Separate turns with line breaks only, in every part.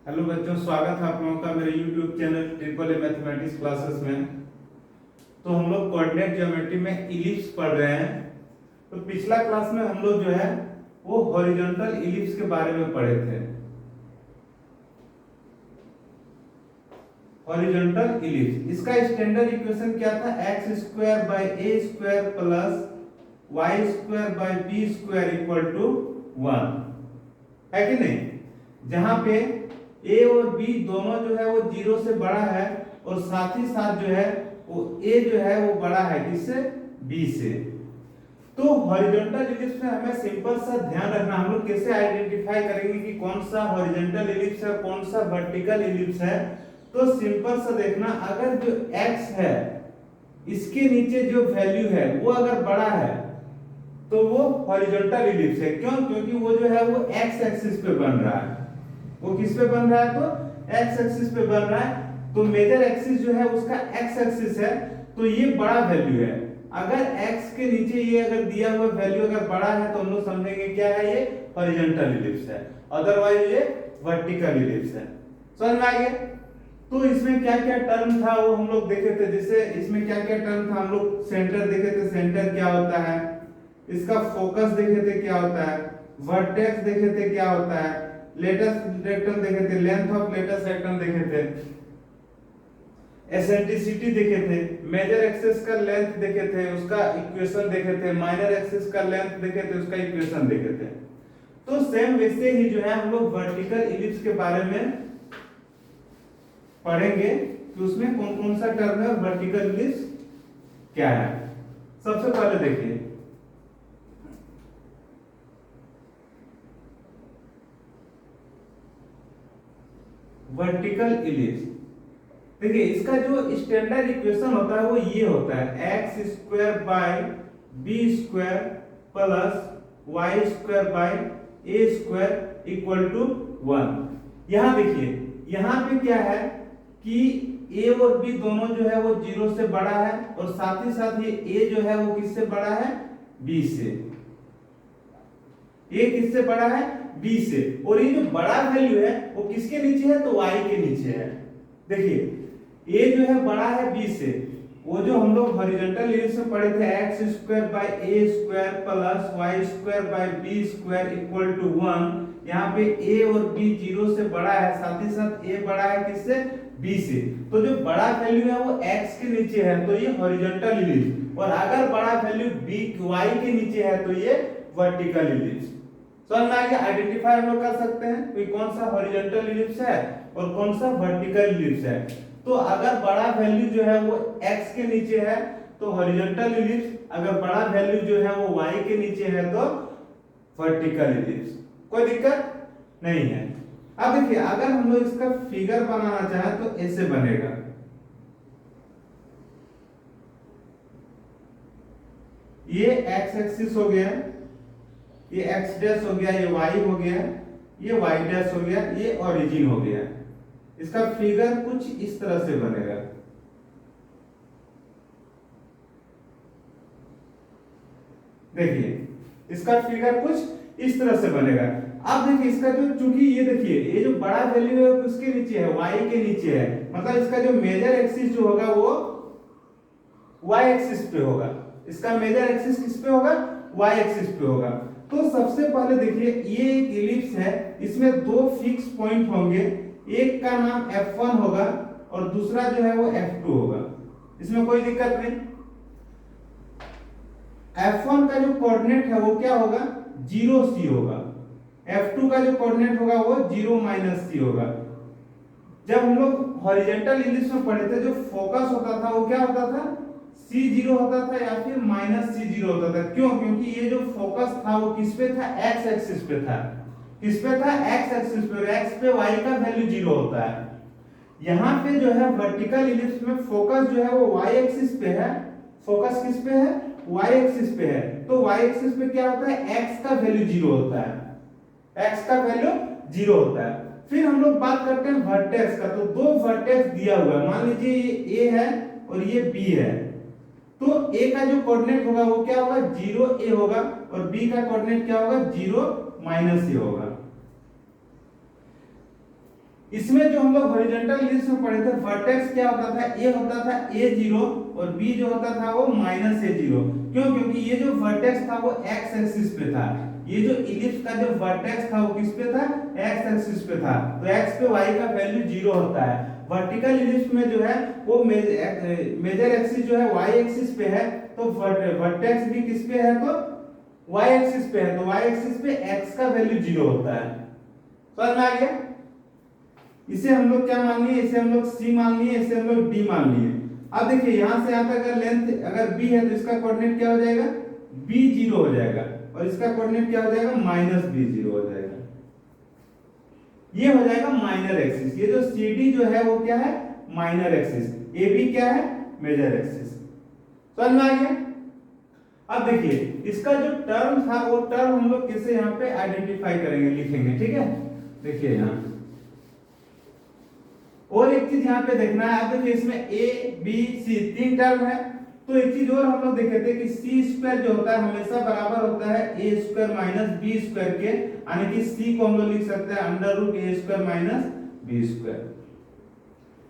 Hello बच्चों, स्वागत है आप लोगों का मेरे YouTube channel triple A mathematics classes में। तो हम लोग कोऑर्डिनेट ज्योमेट्री में इलिप्स पढ़ रहे हैं। तो पिछला क्लास में हम लोग जो है वो हॉरिजॉन्टल इलिप्स के बारे में पढ़े थे। हॉरिजॉन्टल इलिप्स, इसका स्टैंडर्ड इक्वेशन क्या था? X square by a square plus y square by b square equal to 1 है कि नहीं? जहां पे a और b दोनों जो है वो 0 से बड़ा है और साथ ही साथ जो है वो a जो है वो बड़ा है किससे? b से। तो हॉरिजॉन्टल इलिप्स में हमें सिंपल सा ध्यान रखना, हम लोग कैसे आइडेंटिफाई करेंगे कि कौन सा हॉरिजॉन्टल इलिप्स है, कौन सा वर्टिकल इलिप्स है। तो सिंपल सा देखना, अगर जो x है इसके नीचे जो वैल्यू है वो अगर बड़ा है तो वो हॉरिजॉन्टल इलिप्स है। क्यों? क्योंकि वो जो है वो x एक्सिस पे बन रहा है। वो किस पे बन रहा है? तो x एक्सिस पे बन रहा है। तो मेजर एक्सिस जो है उसका x एक्सिस है, तो ये बड़ा वैल्यू है। अगर x के नीचे ये अगर दिया हुआ वैल्यू अगर बड़ा है तो हम लोग समझेंगे क्या है, ये हॉरिजॉन्टल इलिप्स है, अदरवाइज ये वर्टिकल इलिप्स है। समझ में आ गया? तो इसमें क्या क्या टर्म था वो हम लोग देखे थे। जैसे इसमें क्या क्या टर्म था, हम लोग सेंटर देखे थे, सेंटर क्या होता है, इसका फोकस देखे थे क्या होता है, वर्टेक्स देखे थे क्या होता है, लेटस रेक्टम देखे थे, लेंथ ऑफ लेटस रेक्टम देखे थे, एसेंट्रिसिटी देखे थे, मेजर एक्सिस का लेंथ देखे थे, उसका इक्वेशन देखे थे, माइनर एक्सिस का लेंथ देखे थे, उसका इक्वेशन देखे थे। तो सेम वैसे ही जो है हम लोग वर्टिकल इलिप्स के बारे में पढ़ेंगे कि उसमें कौन कौन सा टर्म है और वर्टिकल इलिप्स क्या है। सबसे पहले देखिए वर्टिकल इलिप्स। देखिए इसका जो स्टैंडर्ड इक्वेशन होता है वो ये होता है, x square by b square plus y square by a square equal to 1। यहां देखिए, यहां पे क्या है कि a और b दोनों जो है वो 0 से बड़ा है और साथ ही साथ ये a जो है वो किससे बड़ा है? b से। a किससे बड़ा है? b से। और ये जो बड़ा वैल्यू है वो किसके नीचे है? तो y के नीचे है। देखिए a जो है बड़ा है b से, वो जो हम लोग हॉरिजॉन्टल इलिप्स में पढ़े थे, x square by a square plus y square by b square equal to 1। यहाँ पे a और b 0 से बड़ा है, साथ ही साथ a बड़ा है किससे? b से। तो जो बड़ा वैल्यू है वो x के नीचे है तो ये हॉरिजॉन्टल इलिप्स, और अगर बड़ा वैल्यू b y के नीचे है तो ये वर्टिकल इलिप्स। समझ में आ गया? आइडेंटिफाई हम लोग कर सकते हैं कि कौन सा हॉरिजॉन्टल इलिप्स है और कौन सा वर्टिकल इलिप्स है। तो अगर बड़ा वैल्यू जो है वो x के नीचे है तो हॉरिजॉन्टल इलिप्स, अगर बड़ा वैल्यू जो है वो y के नीचे है तो वर्टिकल इलिप्स। कोई दिक्कत नहीं है। अब देखिए अगर हम लोग इसका फिगर बनाना चाहें तो ऐसे बनेगा, ये x एक्सिस हो गया, ये x डैश हो गया, ये y हो गया, ये y डैश हो गया, ये ओरिजिन हो गया। इसका फिगर कुछ इस तरह से बनेगा। देखिए इसका फिगर कुछ इस तरह से बनेगा। अब देखिए इसका जो, चूंकि ये देखिए ये जो बड़ा वैल्यू है वो किसके नीचे है? y के नीचे है, मतलब इसका जो मेजर एक्सिस जो होगा वो y एक्सिस पे होगा। इसका मेजर एक्सिस किस पे होगा? y एक्सिस पे होगा। तो सबसे पहले देखिए ये एक इलिप्स है, इसमें दो फिक्स पॉइंट होंगे, एक का नाम F1 होगा और दूसरा जो है वो F2 होगा। इसमें कोई दिक्कत नहीं। F1 का जो कोऑर्डिनेट है वो क्या होगा? 0c होगा। F2 का जो कोऑर्डिनेट होगा वो 0 - c होगा। जब हम लोग हॉरिजॉन्टल इलिप्स में पढ़े थे, जो फोकस होता था वो क्या होता था? c0 होता था या फिर -c0 होता था। क्यों? क्योंकि ये जो फोकस था वो किस पे था? x एक्सिस पे था। किस पे था? x एक्सिस पे, और x पे y का वैल्यू 0 होता है। यहाँ पे जो है वर्टिकल इलिप्स में फोकस जो है वो y एक्सिस पे है। फोकस किस पे है? y एक्सिस पे है। तो y एक्सिस पे क्या होता है? x का वैल्यू 0 होता है, x का वैल्यू 0 होता है। फिर हम लोग बात करते हैं वर्टेक्स का। तो दो वर्टेक्स दिया हुआ है, मान लीजिए ये a है और ये b है। तो a का जो कोऑर्डिनेट होगा वो क्या होगा? 0a होगा, और b का कोऑर्डिनेट क्या होगा? 0 - a होगा। इसमें जो हम लोग हॉरिजॉन्टल लिस्ट में पढ़े थे, वर्टेक्स क्या होता था, ए होता था a0 और b जो होता था वो -a0। क्यों? क्योंकि ये जो वर्टेक्स था वो x एक्सिस पे था। ये जो इलिप्स का जो वर्टेक्स था वो किस पे था, x एक्सिस पे था। तो x पे y का वैल्यू 0 होता है। वर्टिकल इलिप्स में जो है वो मेजर एक्सिस जो है y एक्सिस पे है, तो वर्टेक्स भी किस पे है, तो y एक्सिस पे है। तो y एक्सिस पे x का वैल्यू 0 होता है। समझ में आ गया? इसे हम लोग क्या मान लिए, इसे हम लोग c मान लिए, इसे हम लोग d मान लिए। अब देखिए यहां से यहां तक अगर लेंथ अगर b है तो इसका कोऑर्डिनेट क्या हो जाएगा, b0 हो जाएगा, और इसका कोऑर्डिनेट क्या हो जाएगा, -b0 हो जाएगा। ये हो जाएगा माइनर एक्सिस। ये जो CD जो है वो क्या है, माइनर एक्सिस। AB क्या है, मेजर एक्सिस। समझ में आ गया? अब देखिए इसका जो टर्म था वो टर्म हम लोग कैसे यहाँ पे आइडेंटिफाई करेंगे, लिखेंगे, ठीक है। देखिए यहाँ और एक चीज यहाँ पे देखना है। अब देखिए इसमें A B C 3 टर्म है, तो एक चीज और हम लोग देखे थे कि c² जो होता है हमेशा बराबर होता है a² - b² के, यानी कि c को हम लोग लिख सकते हैं √a² - b²,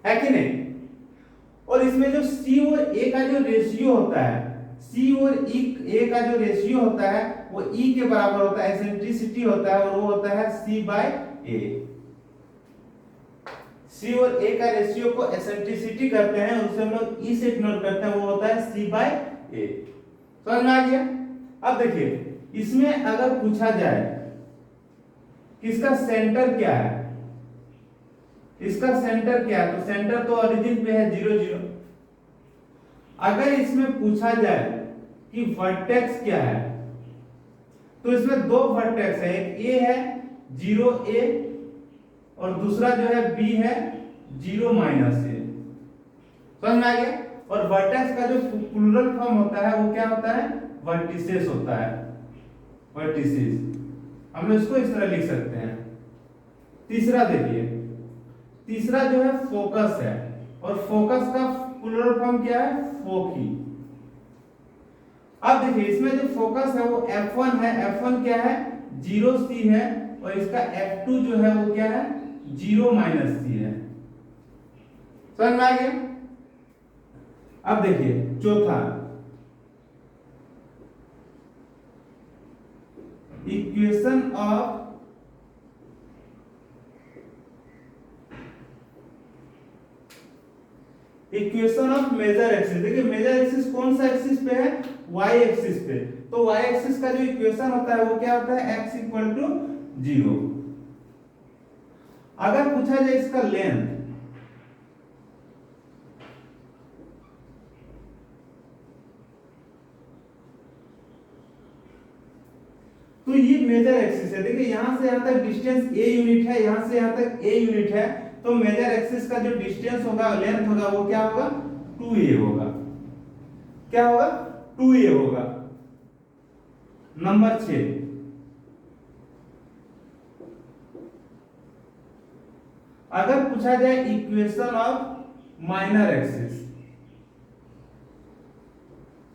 है कि नहीं। और इसमें जो c और a का जो रेशियो होता है, c और a का जो रेशियो होता है वो e के बराबर होता है, एसेंट्रिसिटी होता है, और वो होता है c/a। c और a का रेशियो को एसेंट्रिसिटी करते हैं, उसे हम लोग e से डिनोट करते हैं, वो होता है c/a। समझ में आ गया? अब देखिए इसमें अगर पूछा जाए कि इसका सेंटर क्या है, इसका सेंटर क्या है, तो सेंटर तो ओरिजिन पे है 0 0। अगर इसमें पूछा जाए कि वर्टेक्स क्या है, तो इसमें दो वर्टेक्स है, एक a है 0a और दूसरा जो है b है 0-a। समझ में आ गया? और वर्टेक्स का जो प्लूरल फॉर्म होता है वो क्या होता है, वर्टिसेस होता है, वर्टिसेस। हम लोग इसको इस तरह लिख सकते हैं। तीसरा देखिए, तीसरा जो है फोकस है, और फोकस का प्लूरल फॉर्म क्या है, फोकी। अब देखिए इसमें जो फोकस है वो F1 है, F1 क्या है 0c है, और इसका F2 जो है वो क्या है 0-c है। समझ में आ गया? अब देखिए चौथा, इक्वेशन ऑफ मेजर एक्सिस। देखिए मेजर एक्सिस कौन सा एक्सिस पे है, y एक्सिस पे। तो y एक्सिस का जो इक्वेशन होता है वो क्या होता है, x = 0। अगर पूछा जाए इसका लेंथ, तो ये मेजर एक्सिस है। देखिए यहां से यहां तक डिस्टेंस a यूनिट है, यहां से यहां तक a यूनिट है, तो मेजर एक्सिस का जो डिस्टेंस होगा, लेंथ होगा, वो क्या होगा 2a होगा। क्या होगा 2a होगा। नंबर 6, अगर पूछा जाए इक्वेशन ऑफ माइनर एक्सिस,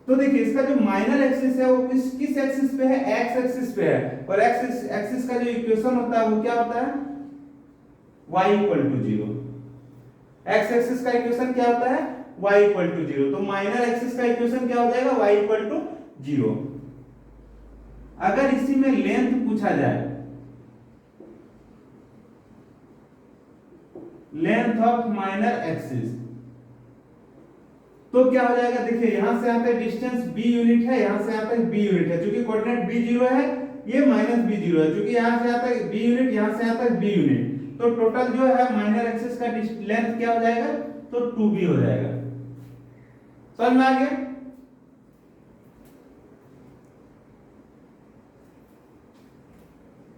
तो देखिए इसका जो माइनर एक्सिस है वो किस एक्सिस पे है, x एक्सिस पे है, और x एक्सिस का जो इक्वेशन होता है वो क्या होता है y = 0। x एक्सिस का इक्वेशन क्या होता है y = 0, तो माइनर एक्सिस का इक्वेशन क्या हो जाएगा y = 0। अगर इसी में लेंथ पूछा जाए, लेंथ ऑफ माइनर एक्सिस, तो क्या हो जाएगा, देखिए यहां से यहां तक डिस्टेंस b यूनिट है, यहां से यहां तक b यूनिट है, क्योंकि कोऑर्डिनेट b0 है, ये -b0 है, क्योंकि यहां से यहां तक b यूनिट, यहां से यहां तक b यूनिट, तो टोटल जो है माइनर एक्सिस का लेंथ क्या हो जाएगा, तो 2b हो जाएगा। समझ में आ गया?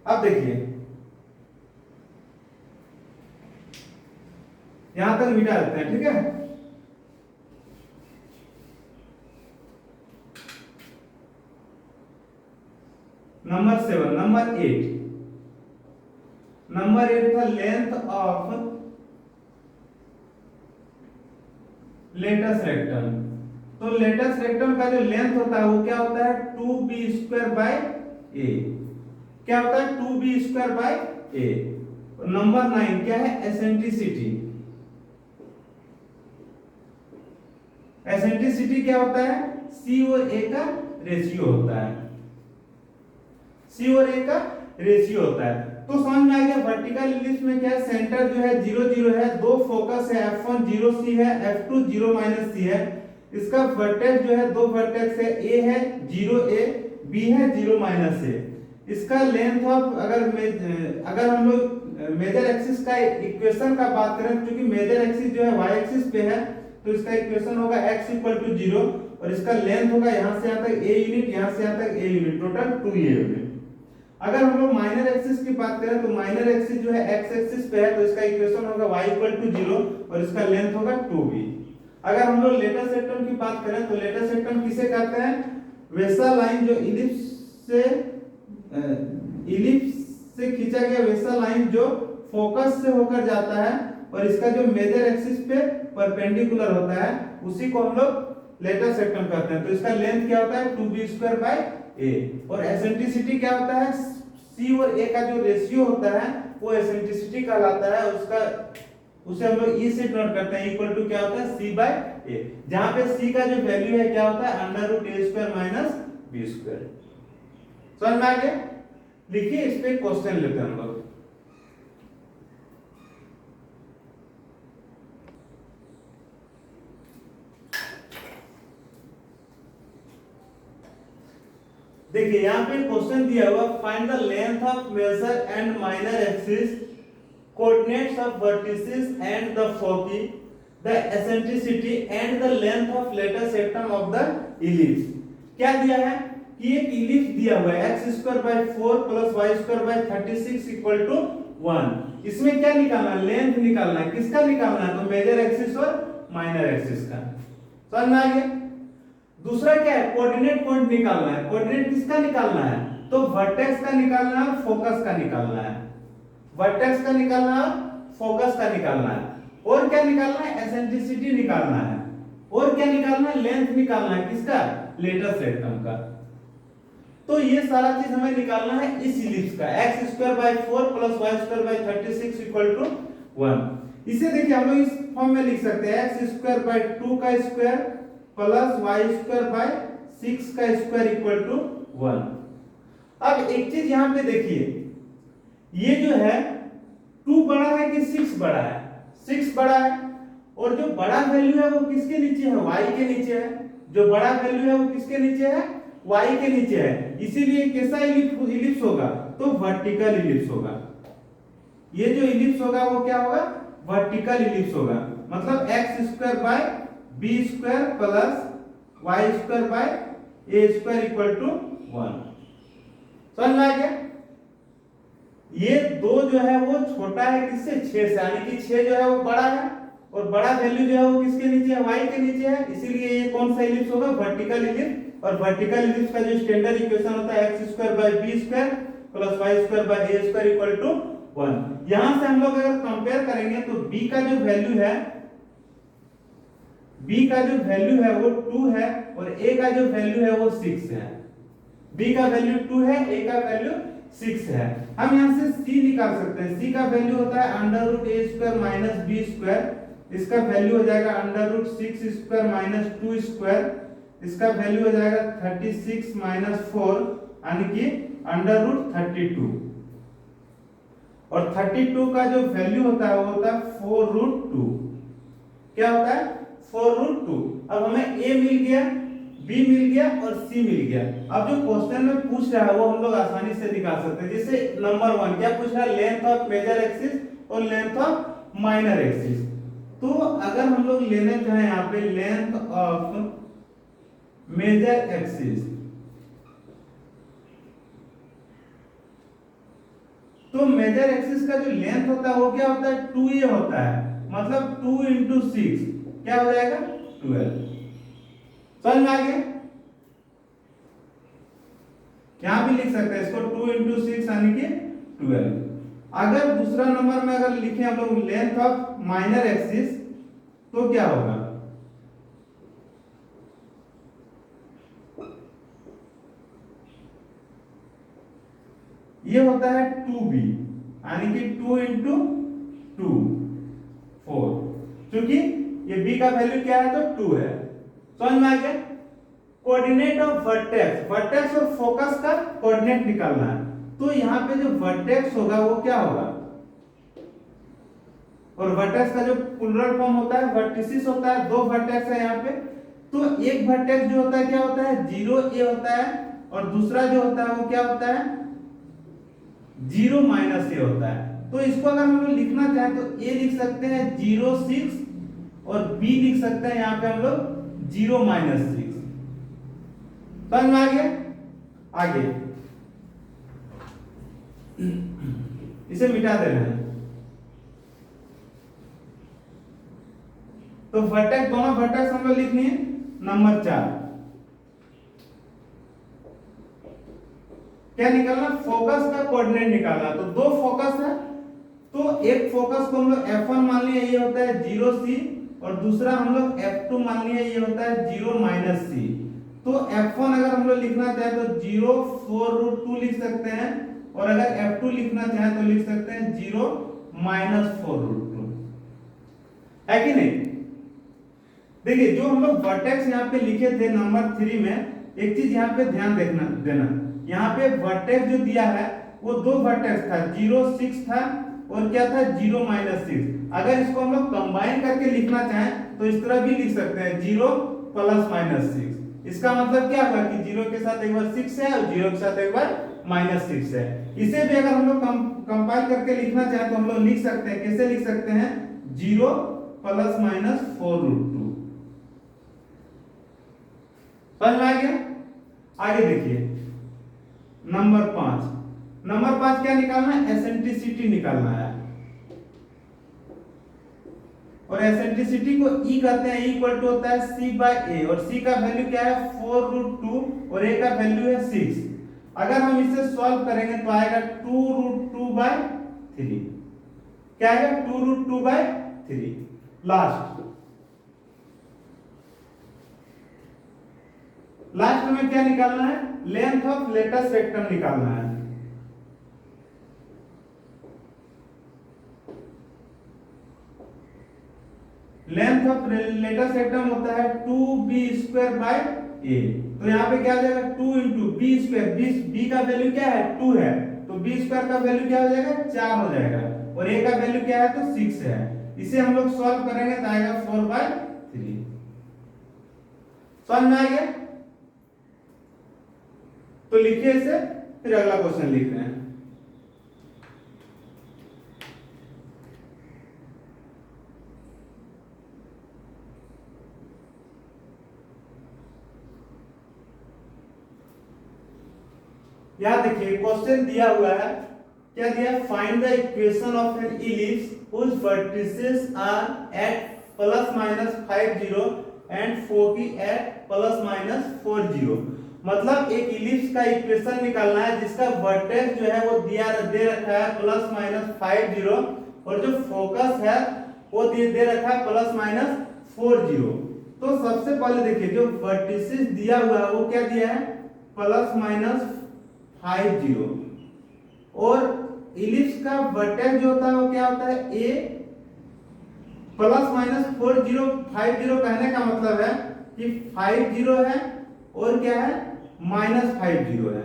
अब देखिए यहां तक मिटा देते हैं, ठीक है। नंबर 7, नंबर 8 था लेंथ ऑफ लेटस रेक्टम। तो लेटस रेक्टम का जो लेंथ होता है वो क्या होता है 2b² a। क्या होता है 2b² a, नंबर 9 क्या है? एसेंट्रिसिटी। एसेंट्रिसिटी क्या होता है? सी और ए का रेशियो होता है, सी और ए का रेशियो होता है। तो समझ में आ गया वर्टिकल इलिप्स में क्या है? सेंटर जो है 0 0 है, दो फोकस है, F1 0 C है, F2 0 माइनस C है। इसका वर्टेक्स जो है, दो वर्टेक्स है, A है 0 A, B है 0 माइनस A। इसका लेंथ ऑफ अगर हम लोग मेजर एक्सिस का इक्वेशन का बात करें, क्योंकि मेजर एक्सिस जो है y एक्सिस पे है, तो इसका इक्वेशन होगा x इक्वल टू 0 और इसका लेंथ होगा यहां से यहां तक a यूनिट, यहां से यहां तक a unit, total 2a unit. अगर हम लोग माइनर एक्सिस की बात करें तो माइनर एक्सिस जो है x एक्सिस पे है, तो इसका इक्वेशन होगा y इक्वल टू 0 और इसका लेंथ होगा 2b। अगर हम लोग लेटर सेक्टम की बात करें तो लेटर सेक्टम किसे कहते हैं? वैसा लाइन जो इलिप्स से खींचा गया वैसा लाइन जो फोकस से होकर जाता है और इसका जो मेजर एक्सिस पे परपेंडिकुलर होता है, उसी को हम लोग लेटर सेक्टम कहते हैं। तो इसका लेंथ क्या होता है? 2b² और एसेंट्रिसिटी क्या होता है? c और a का जो रेशियो होता है वो एसेंट्रिसिटी कहलाता है। उसे हम लोग e से डिनोट करते हैं, इक्वल टू क्या होता है? c/a, जहां पे c का जो वैल्यू है क्या होता है? √a² - b²। समझ में आ गया? लिखिए, इस पे क्वेश्चन लेते हैं हम लोग। देखिए यहाँ पे क्वेश्चन दिया हुआ, find the length of major and minor axis, coordinates of vertices and the foci, the eccentricity and the length of latus rectum of the ellipse. क्या दिया है कि एक इलिप्स दिया हुआ है x²/4 + y²/36 = 1। इसमें क्या निकालना है? लेंथ निकालना है। किसका निकालना है? तो मेजर एक्सिस और माइनर एक्सिस का। समझ में आ गया? दूसरा क्या है? कोऑर्डिनेट पॉइंट निकालना है। कोऑर्डिनेट किसका निकालना है? तो वर्टेक्स का निकालना है और फोकस का निकालना है। वर्टेक्स का निकालना है, फोकस का निकालना है। और क्या निकालना है? एसेंट्रिसिटी निकालना है। और क्या निकालना है? लेंथ निकालना है। किसका? लेटर सेक्टम का। तो ये सारा चीज हमें निकालना है इस इलिप्स का, x²/4 + y²/36 = 1। इसे देखिए हम लोग इस फॉर्म में लिख सकते हैं, x²/2 का स्क्वायर प्लस y²/6 का स्क्वायर इक्वल टू 1। अब एक चीज यहां पे देखिए, ये जो है 2 बड़ा है कि 6 बड़ा है? 6 बड़ा है। और जो बड़ा वैल्यू है वो किसके नीचे है? y के नीचे है। जो बड़ा वैल्यू है वो किसके नीचे है? y के नीचे है। इसीलिए कैसा इलिप्स होगा? तो वर्टिकल इलिप्स होगा। ये जो इलिप्स होगा वो क्या होगा? वर्टिकल इलिप्स होगा। मतलब x²/b² + y²/a² = 1। समझ में आ गया? ये दो जो है वो छोटा है किससे? 6 से, यानी कि 6 जो है वो बड़ा है और बड़ा वैल्यू जो है वो किसके नीचे है? y के नीचे है। इसीलिए ये कौन सा इलिप्स होगा? Vertical ellipse. और वर्टिकल इलिप्स का जो स्टैंडर्ड इक्वेशन होता है x²/b² + y²/a² = 1। यहां से हम लोग अगर कंपेयर करेंगे तो b का जो वैल्यू है, b का जो वैल्यू है वो 2 है और a का जो वैल्यू है वो 6 है। b का वैल्यू 2 है, a का वैल्यू 6 है। हम यहां से c निकाल सकते हैं। c का वैल्यू होता है √a² - b²। इसका वैल्यू हो जाएगा √6² - 2²। इसका वैल्यू हो जाएगा 36 - 4 यानी कि √32। और 32 का जो वैल्यू होता है वो होता है 4√2। क्या होता है? 4√2। अब हमें a मिल गया, b मिल गया और c मिल गया। अब जो क्वेश्चन में पूछ रहा है वो हम लोग आसानी से निकाल सकते हैं। जैसे नंबर 1 क्या पूछ रहा है? लेंथ ऑफ मेजर एक्सिस और लेंथ ऑफ माइनर एक्सिस। तो अगर हम लोग लेने चाहें यहाँ पे लेंथ ऑफ मेजर एक्सिस, तो मेजर एक्सिस का जो लेंथ होता है वो क्या होता है? 2a होता है। मतलब 2 × 6 क्या हो जाएगा? 12। समझ में आ गया? यहां भी लिख सकते हैं इसको 2 × 6 यानी कि 12। अगर दूसरा नंबर में अगर लिखें हम लोग लेंथ ऑफ माइनर एक्सिस, तो क्या होगा? ये होता है 2b। यानी कि 2 इंटू 2 4। क्योंकि ये b का वैल्यू क्या है तो 2 है। समझ में आ गया। कोऑर्डिनेट ऑफ वर्टेक्स, वर्टेक्स और फोकस का कोऑर्डिनेट निकालना है। तो यहाँ पे जो वर्टेक्स होगा वो क्या होगा, और वर्टेक्स का जो प्लुरल फॉर्म होता है वर्टिसिस होता है, दो वर्टेक्स है यहाँ पे। तो एक वर्टेक्स जो होता है क्या होता है 0a होता है, और दूसरा जो होता है वो क्या होता है 0-a होता है। तो इसको अगर हम लोग लिखना चाहें तो a लिख सकते हैं 0-6 और b लिख सकते हैं यहाँ पे हम लोग 0-6। समझ में आ गया। आगे इसे मिटा दे रहे हैं। तो वर्टेक्स, दोनों वर्टेक्स हम लोग लिखनी है। नंबर 4 क्या निकालना, फोकस का कोऑर्डिनेट निकालना। तो दो फोकस है, तो एक फोकस को हम लोग F1 मान लिया ये होता है 0c, और दूसरा हम लोग F2 मान लिया ये होता है 0-c। तो F1 अगर हम लोग लिखना चाहे तो 0/4√2 लिख सकते हैं, और अगर F2 लिखना चाहे तो लिख सकते हैं 0-4√2, है कि नहीं। देखिए जो हम लोग वर्टेक्स यहाँ पे लिखे थे नंबर 3 में, एक चीज यहाँ पे ध्यान देना, यहाँ पे वर्टेक्स जो दिया है वो दो वर्टेक्स था, 0-6 था और क्या था 0-6। अगर इसको हम लोग कंबाइन करके लिखना चाहें तो इस तरह भी लिख सकते हैं 0+-6। इसका मतलब क्या होगा कि 0 के साथ एक बार 6 है और 0 के साथ एक बार -6 है। इसे भी अगर हम लोग कंपाइल करके लिखना चाहें तो हम लोग लिख सकते हैं, कैसे लिख सकते हैं 0+-4√2। समझ में आ गया। आगे देखिए नंबर 5 क्या निकालना है, एसेंट्रिसिटी निकालना है। और एसेंट्रिसिटी को E कहते हैं, इक्वल टू होता है c/a, और c का वैल्यू क्या है 4√2 और a का वैल्यू है 6। अगर हम इसे सॉल्व करेंगे तो आएगा 2√2/3। क्या आएगा 2√2/3। लास्ट में क्या निकालना है, लेंथ ऑफ लेटस रेक्टम निकालना है। लेंथ ऑफ लेटस रेक्टम होता है 2b²/a। तो यहाँ पे क्या हो जाएगा 2 इंटू b², b का वैल्यू क्या है 2 है, तो b² का वैल्यू क्या हो जाएगा 4 हो जाएगा, और a का वैल्यू क्या है तो 6 है। इसे हम लोग सॉल्व करेंगे तो आएगा 4/3। समझ में आ गया। तो लिखिए इसे, फिर अगला क्वेश्चन लिख रहे हैं। यहां देखिए क्वेश्चन दिया हुआ है, क्या दिया है, find the equation of an ellipse whose vertices are at ±50 and foci at ±40। मतलब एक इलिप्स का इक्वेशन निकालना है जिसका वर्टेक्स जो है वो दे रखा है ±50, और जो फोकस है वो दे रखा है ±40। तो सबसे पहले देखिए जो वर्टिसेस दिया हुआ है वो क्या दिया है ±50, और इलिप्स का वर्टेक्स जो होता है वो क्या होता है a। ±40 कहने का मतलब है कि 50 है और क्या है -50 है,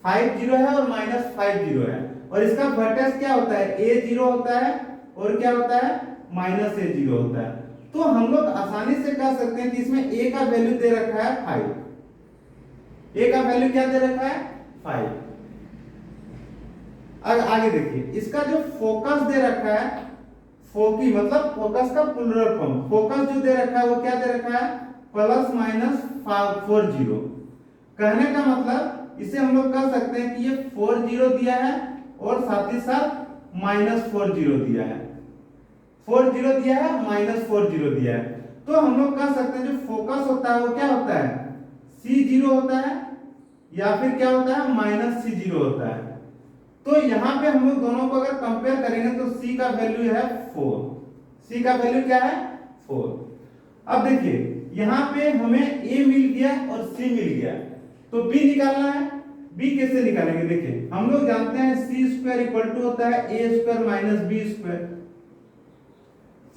50 है और -50 है, और इसका वर्टेक्स क्या होता है a0 होता है और क्या होता है -a0 होता है। तो हम लोग आसानी से कह सकते हैं कि इसमें a का वैल्यू दे रखा है 5। a का वैल्यू क्या दे रखा है 5। अब आगे देखिए इसका जो फोकस दे रखा है, फोकी मतलब फोकस का प्लुरल फॉर्म, फोकस जो दे रखा है वो क्या दे रखा है ±40। कहने का मतलब इसे हम लोग कह सकते हैं कि ये 40 दिया है और साथ ही साथ -40 दिया है, 40 दिया है -40 दिया है। तो हम लोग कह सकते हैं जो फोकस होता है वो क्या होता है C0 होता है, या फिर क्या होता है -C0 होता है। तो यहाँ पे हम लोग दोनों को अगर कंपेयर करेंगे तो C का वैल्यू है 4, C का वैल्यू क्या है 4। अब देखिए यहाँ पे हमें A मिल गया और C मिल गया, तो B निकालना है। बी कैसे निकालेंगे? देखिए हम लोग जानते हैं सी स्क्वायर इक्वल टू होता है ए स्क्वायर माइनस बी स्क्वायर।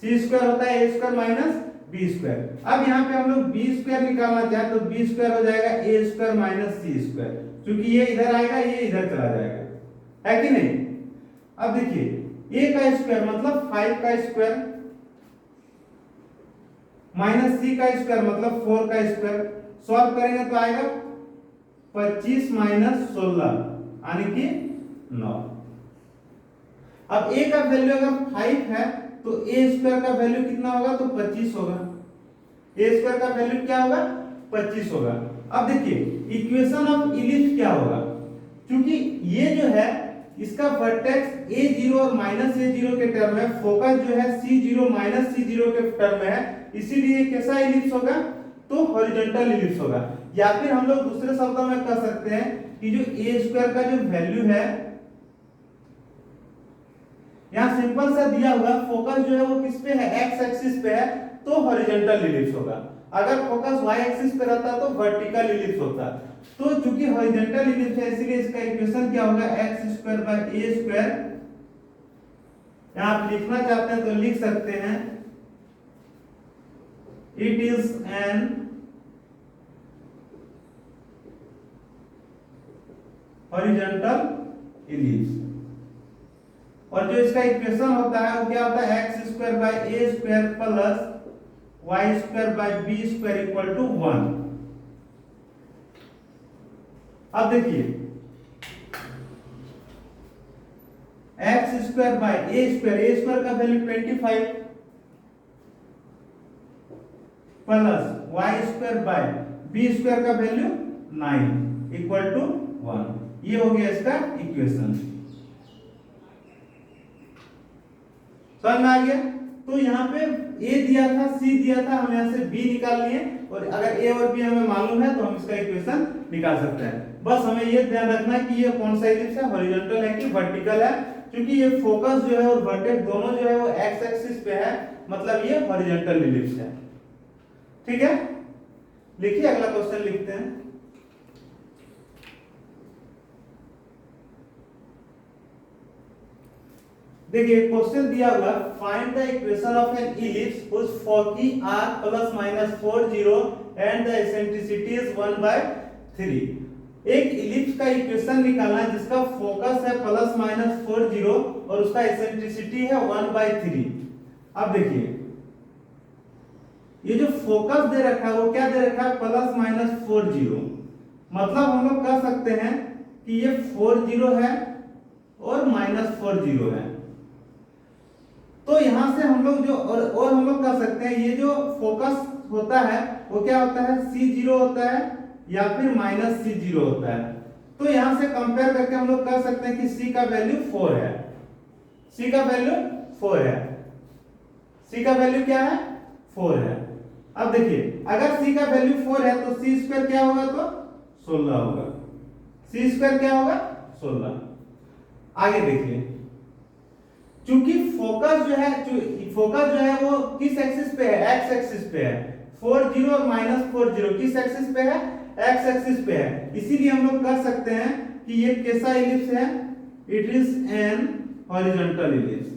सी स्क्वायर होता है ए स्क्वायर माइनस बी स्क्वायर। अब यहाँ पे हम लोग बी स्क्वायर निकालना चाहे तो बी स्क्वायर हो जाएगा ए स्क्वायर माइनस सी स्क्वायर, क्योंकि ये इधर आएगा ये इधर चला जाएगा, है कि नहीं? अब देखिए ए का स्क्वायर मतलब 5 का स्क्वायर माइनस सी का स्क्वायर मतलब 4 का स्क्वायर, सॉल्व करेंगे तो आएगा 25 माइनस 16 यानी कि 9। अब a का वैल्यू अगर 5 है तो a स्क्वायर का वैल्यू कितना होगा? तो 25 होगा। a स्क्वायर का वैल्यू क्या होगा? 25 होगा। अब देखिए इक्वेशन ऑफ इलिप्स क्या होगा? क्योंकि ये जो है इसका वर्टेक्स a0 और माइनस a0 के टर्म में, फोकस जो है c0 माइनस c0 के टर्म में है, इसीलिए कैसा इलिप्स होगा? तो हॉरिजॉन्टल इलिप्स होगा। या फिर हम लोग दूसरे शब्दों में कह सकते हैं कि जो a स्क्वायर का जो वैल्यू है, यहाँ सिंपल सा दिया हुआ फोकस जो है वो किस पे है? x एक्सिस पे है, तो हॉरिजॉन्टल इलिप्स होगा। अगर फोकस y एक्सिस पे रहता तो वर्टिकल इलिप्स होता। तो चूंकि हॉरिजॉन्टल इलिप्स है इसलिए इसका इक्वेशन क्या होगा? x square by a square. यहाँ आप लिखना चाहते हैं तो लिख सकते हैं it is an horizontal ellipse. और जो इसका इक्वेशन होता है वो क्या होता है? X square by a square plus y square by b square equal to 1। अब देखिए x square by a square का value 25 plus y square by b square का वैल्यू 9 इक्वल टू 1। ये हो गया इसका इक्वेशन। समझ में आ गया? तो यहाँ पे a दिया था, c दिया था, हम यहाँ से b निकाल लिए, और अगर a और b हमें मालूम है तो हम इसका इक्वेशन निकाल सकते हैं। बस हमें ये ध्यान रखना है कि ये कौन सा इलिप्स है, हॉरिजॉन्टल है कि वर्टिकल है, क्योंकि ये फोकस जो है और वर्टेक्स दोनों जो है वो x एक्सिस पे है, मतलब ये हॉरिजॉन्टल इलिप्स है। ठीक है, लिखिए अगला क्वेश्चन लिखते हैं। देखिए क्वेश्चन दिया हुआ, find the equation of an ellipse whose foci are plus minus 40 and the eccentricity is 1/3। एक इलिप्स का इक्वेशन निकालना है जिसका फोकस है प्लस माइनस 40 और उसका एसेंट्रिसिटी है 1/3। अब देखिए ये जो फोकस दे रखा है वो क्या दे रखा है? Plus minus 40। मतलब हम लोग कह सकते हैं कि ये 40 है और माइनस 40 है। तो यहां से हम लोग जो और हम लोग कह सकते हैं ये जो फोकस होता है वो क्या होता है? C0 होता है या फिर माइनस C0 होता है। तो यहां से कंपेयर करके हम लोग कह सकते हैं कि C का वैल्यू 4 है। C का वैल्यू 4 है। C का वैल्यू क्या है? 4 है। अब देखिए अगर C का वैल्यू 4 है तो C स्क्वायर क्या होगा? तो 16 होगा। C स्क्वायर क्या होगा? 16। आगे देखिए, चूंकि फोकस जो है वो किस एक्सिस पे है? एक्स एक्सिस पे है। 40 और माइनस 40 किस एक्सिस पे है? एक्स एक्सिस पे है। इसीलिए हम लोग कह सकते हैं कि ये कैसा इलिप्स है? It is an horizontal ellipse.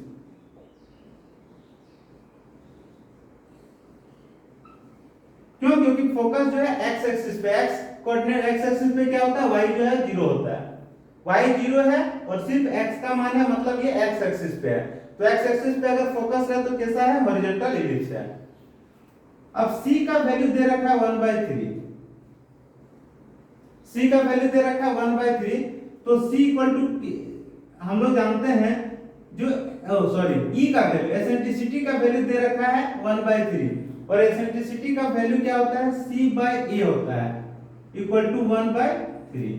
क्यों? क्योंकि फोकस जो है एक्स एक्सिस पे, एक्स कोऑर्डिनेट एक्स एक्सिस पे क्या होता है? y जो है 0 होता है। y 0 है और सिर्फ x का मान है, मतलब ये x एक्सिस पे है। तो x एक्सिस पे अगर फोकस है तो कैसा है? हॉरिजॉन्टल इलिप्स है। अब c का वैल्यू दे रखा है 1/3। c का वैल्यू दे रखा है 1/3, तो c इक्वल टू हम लोग जानते हैं जो e का वैल्यू, एसेंट्रिसिटी का वैल्यू दे रखा है 1/3, और एसेंट्रिसिटी का वैल्यू क्या होता है? c/a होता है इक्वल टू 1/3।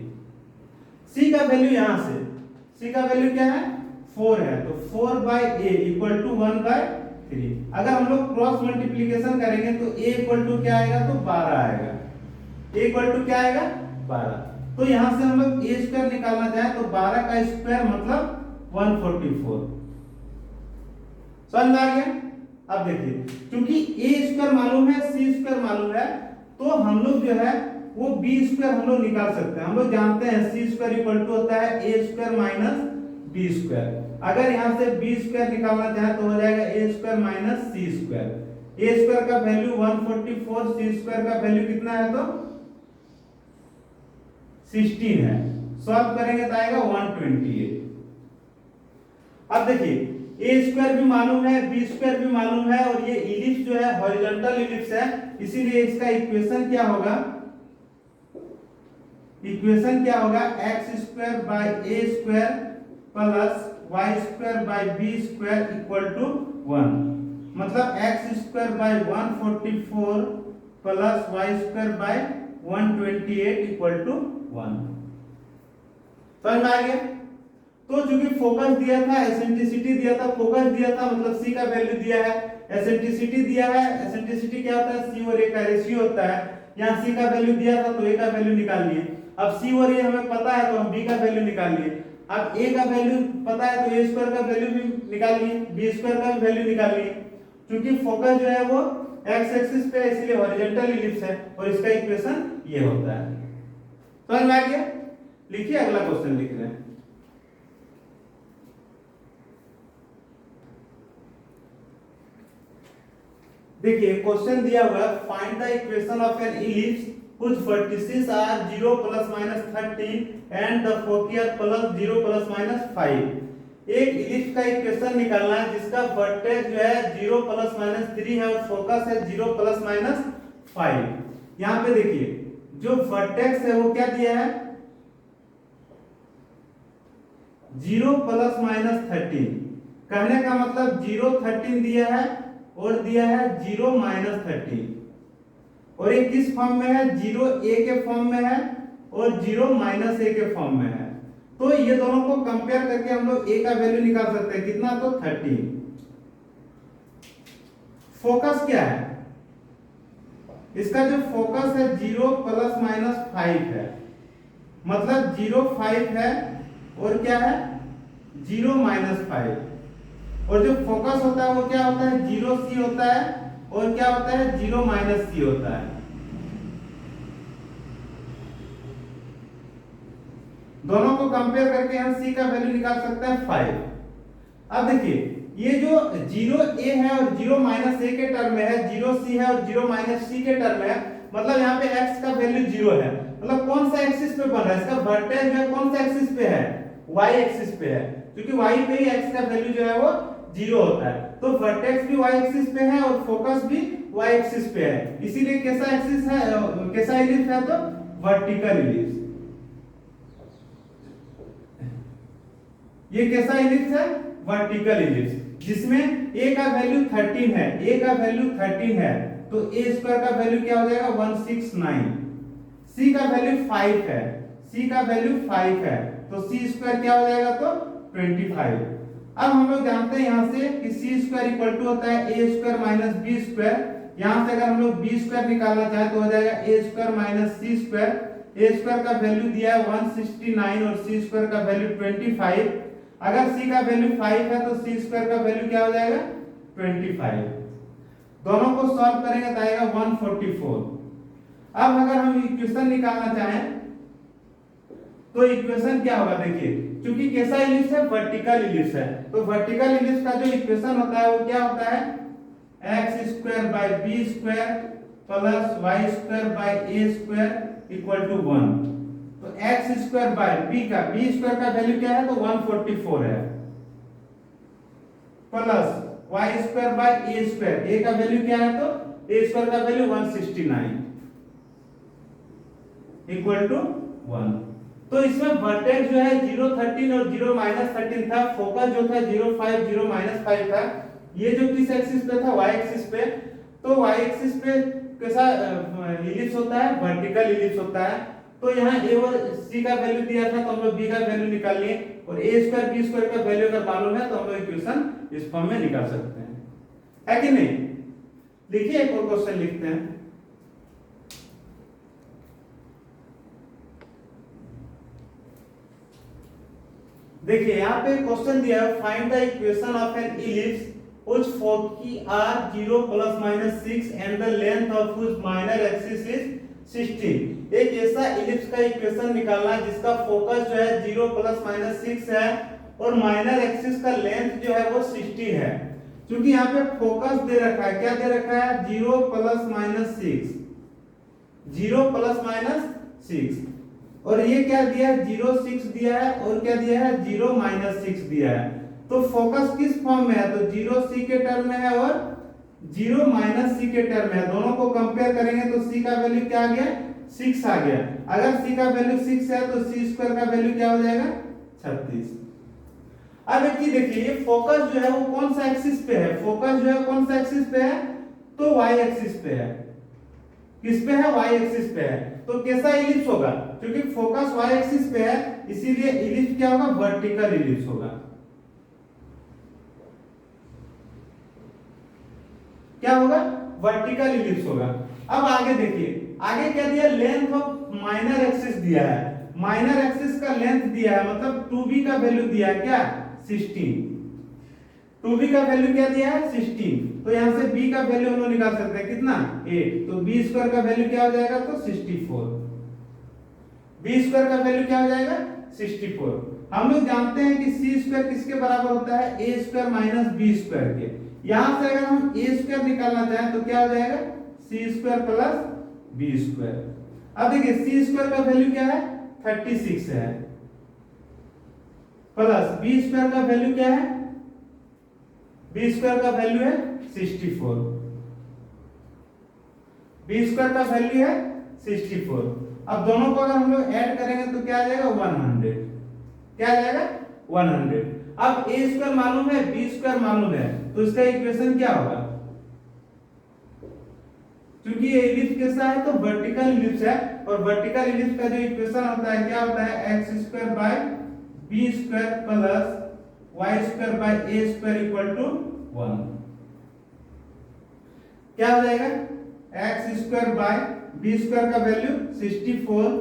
c का वैल्यू यहां से, c का वैल्यू क्या है? 4 है, तो 4/a इक्वल टू 1/3। अगर हम लोग क्रॉस मल्टीप्लिकेशन करेंगे तो a इक्वल टू क्या आएगा? तो 12 आएगा। a इक्वल टू क्या आएगा? 12। तो यहां से हम लोग a स्क्वायर निकालना चाहे तो 12 का स्क्वायर मतलब 144। समझ में आ गया? अब देखिए क्योंकि a स्क्वायर मालूम है, c स्क्वायर मालूम है, तो हम लोग जो है वो बी स्क्वायर हम लोग निकाल सकते हैं। हम लोग जानते हैं सी स्क्वायर इक्वल टू होता है ए स्क्वायर माइनस बी स्क्वायर। अगर यहाँ से बी स्क्वायर निकालना चाहे तो हो जाएगा ए स्क्वायर माइनस सी स्क्वायर। ए स्क्वायर का वैल्यू 144, सी स्क्वायर का वैल्यू कितना है तो 16 है। सॉल्व करेंगे तो आएगा 128। अब देखिए ए स्क्वायर भी मालूम है, बी स्क्वायर भी मालूम है और ये इलिप्स जो है हॉरिजॉन्टल इलिप्स है, इसीलिए इसका इक्वेशन क्या होगा, इक्वेशन क्या होगा, x square by a square plus y square by b square equal to 1। मतलब x square by 144 plus y square by 128 equal to 1। समझ में आ गया? तो चूंकि फोकस दिया था, एसेंट्रिसिटी दिया था, फोकस दिया था मतलब सी का वैल्यू दिया है, एसेंट्रिसिटी दिया है, एसेंट्रिसिटी क्या होता है, सी और ए का रेशियो होता है। यहाँ सी का वैल्यू दिया था तो ए का वैल्यू निकाल लिए। अब सी और ए हमें पता है तो हम बी का वैल्यू निकाल लिए। अब ए का वैल्यू पता है तो ए स्क्वायर का वैल्यू भी निकाल लिए, बी स्क्वायर का भी वैल्यू निकाल लिए। क्योंकि फोकस जो है वो एक्स एक्सिस पे है इसलिए हॉरिजॉन्टल इलिप्स है और इसका इक्वेशन ये होता है। समझ में आ गया? लिखिए अगला क्वेश्चन लिख रहे हैं। देखिए क्वेश्चन दिया हुआ है find the equation of an ellipse whose vertices are 0 plus minus 13 and the foci are plus 0 plus minus 5। एक इलिप्स का इक्वेशन निकालना है जिसका वर्टेक्स जो है 0 plus minus 3 है और फोकस है 0 plus minus 5। यहाँ पे देखिए जो वर्टेक्स है वो क्या दिया है, 0 plus minus 13। कहने का मतलब 0 13 दिया है और दिया है 0 minus 13। और ये किस फॉर्म में है, 0 a के फॉर्म में है और 0 माइनस a के फॉर्म में है। तो ये दोनों को कंपेयर करके हम लोग a का वैल्यू निकाल सकते हैं, कितना तो 13। फोकस क्या है, इसका जो फोकस है 0 प्लस माइनस 5 है, मतलब 0 5 है और क्या है 0 माइनस 5। और जो फोकस होता है वो क्या होता है 0 c होता है और क्या होता है 0 माइनस सी होता है। दोनों को कंपेयर करके हम सी का वैल्यू निकाल सकते हैं 5। अब देखिए ये जो 0 a है और 0 माइनस a के टर्म में है, 0 c है और 0 माइनस c के टर्म में है, मतलब यहाँ पे x का वैल्यू 0 है। मतलब कौन सा एक्सिस पे बन रहा है, इसका वर्टेक्स है कौन सा एक्सिस पे है, y एक्सिस पे है, क्योंकि y पे ही x का वैल्यू जो है वो 0 होता है। तो वर्टेक्स भी y एक्सिस पे है और फोकस भी y एक्सिस पे है, इसीलिए कैसा एक्सिस है, कैसा इलिप्स है तो वर्टिकल इलिप्स। ये कैसा इलिप्स है, वर्टिकल इलिप्स, जिसमें a का वैल्यू 13 है, a का वैल्यू 13 है तो a स्क्वायर का वैल्यू क्या हो जाएगा 169। c का वैल्यू 5 है, c का वैल्यू 5 है तो c स्क्वायर क्या हो जाएगा तो 25। अब हम लोग जानते हैं यहाँ से कि सी स्क्वायर इक्वल टू होता है ए स्क्वायर माइनस बी स्क्वायर। यहाँ से अगर हम लोग बी स्क्वायर निकालना चाहे तो हो जाएगा ए स्क्वायर माइनस सी स्क्वायर। ए स्क्वायर का वैल्यू दिया है 169 और सी स्क्वायर का वैल्यू 25। अगर सी का वैल्यू 5 है तो सी स्क्वायर का वैल्यू क्या हो जाएगा 25। दोनों को सॉल्व करेंगे तो आएगा 144। अब अगर हम इक्वेशन निकालना चाहें तो इक्वेशन क्या होगा, देखिए क्योंकि कैसा इलिप्स है, वर्टिकल इलिप्स है, तो वर्टिकल इलिप्स का जो इक्वेशन होता है वो क्या होता है, x square by b square plus y square by a square equal to 1। तो x square by b square का वैल्यू क्या है तो 144 है, plus y square by a square, a का वैल्यू क्या है तो ए स्क्वायर का वैल्यू 169 इक्वल टू 1। तो इसमें वर्टेक्स जो है 0 13 और 0 माइनस 13 था, फोकस जो था 0 5 0 माइनस 5 था। ये जो किस एक्सिस पे था, y एक्सिस पे, तो y एक्सिस पे कैसा इलिप्स होता है, वर्टिकल इलिप्स होता है। तो यहाँ a और c का वैल्यू दिया था तो हम लोग b का वैल्यू निकाल लिए और a स्क्वायर b स्क्वायर का वैल्यू अगर मालूम है तो हम लोग इक्वेशन इस फॉर्म में निकाल सकते हैं, है कि नहीं। देखिए एक और क्वेश्चन लिखते हैं। देखिए यहाँ पे क्वेश्चन दिया है find the equation of an ellipse whose foci are 0 plus minus 6 and the length of whose minor axis is 16। एक ऐसा इलिप्स का इक्वेशन निकालना है जिसका फोकस जो है 0 ± 6 है और माइनर एक्सिस का लेंथ जो है वो 16 है। क्योंकि यहाँ पे फोकस दे रखा है, क्या दे रखा है 0 ± 6, 0 ± 6 और ये क्या दिया है 0 6 दिया है और क्या दिया है 0 - 6 दिया है। तो फोकस किस फॉर्म में है, तो 0 c के टर्म में है और 0 - c के टर्म में है। दोनों को कंपेयर करेंगे तो c का वैल्यू क्या आ गया 6 आ गया। अगर c का वैल्यू 6 है तो c स्क्वायर का वैल्यू क्या हो जाएगा 36। अब एक चीज देखिए, ये फोकस जो है वो कौन सा एक्सिस पे है, फोकस जो है कौन सा एक्सिस पे है, तो y एक्सिस पे है। किस पे है, y एक्सिस पे है। तो कैसा इलिप्स होगा, क्योंकि फोकस y एक्सिस पे है इसीलिए इलिप्स क्या होगा, वर्टिकल इलिप्स होगा। क्या होगा, वर्टिकल इलिप्स होगा। अब आगे देखिए, आगे क्या दिया, लेंथ ऑफ माइनर एक्सिस दिया है। माइनर एक्सिस का लेंथ दिया है, मतलब 2b का वैल्यू दिया है क्या 16। 2b का वैल्यू क्या दिया है 16। तो यहां से b का वैल्यू हम लोग निकाल सकते हैं कितना 8। तो b स्क्वायर का वैल्यू क्या हो जाएगा, तो 64। b स्क्वायर का वैल्यू क्या हो जाएगा 64। हम लोग जानते हैं कि c स्क्वायर किसके बराबर होता है, a square minus b square के। यहां से अगर हम a स्क्वायर निकालना चाहें तो क्या हो जाएगा c square plus b square. अब देखिए c स्क्वायर का वैल्यू क्या है 36 है, प्लस b स्क्वायर का वैल्यू क्या है, b स्क्वायर का वैल्यू है 64। b स्क्वायर का वैल्यू है 64। अब दोनों को अगर हम लोग ऐड करेंगे तो क्या आ जाएगा 100। क्या आ जाएगा 100। अब a स्क्वायर मालूम है, b स्क्वायर मालूम है, तो इसका इक्वेशन क्या होगा, क्योंकि ये इलिप्स कैसा है तो वर्टिकल इलिप्स है और वर्टिकल इलिप्स का जो इक्वेशन होता है क्या होता है x square by b square plus y square by a square equal to 1। क्या हो जाएगा x square by b square का value 64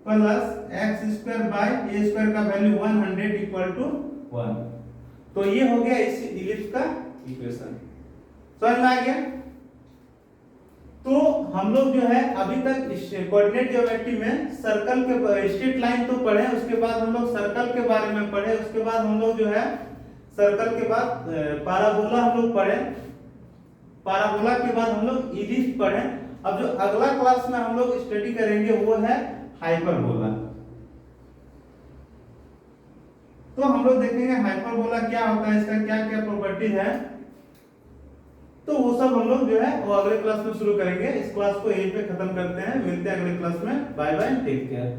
plus x square by a square का वैल्यू 100 इक्वल टू 1। तो ये हो गया इस इलिप्स का इक्वेशन। समझ में आ गया। तो हम लोग जो है अभी तक कोऑर्डिनेट ज्योमेट्री में सर्कल के स्ट्रेट लाइन तो पढ़े, उसके बाद हम लोग सर्कल के बारे में पढ़े, उसके बाद हम लोग जो है सर्कल के बाद पैराबोला हम लोग पढ़े, पैराबोला के बाद हम लोग इलिप्स पढ़े। अब जो अगला क्लास में हम लोग स्टडी करेंगे वो है हाइपरबोला। तो हम लोग देखेंगे हाइपरबोला क्या होता है, इसका क्या क्या प्रॉपर्टीज है, तो वो सब हम लोग जो है वो अगले क्लास में शुरू करेंगे। इस क्लास को यहीं पे खत्म करते हैं, मिलते हैं अगले क्लास में। Bye bye, take care.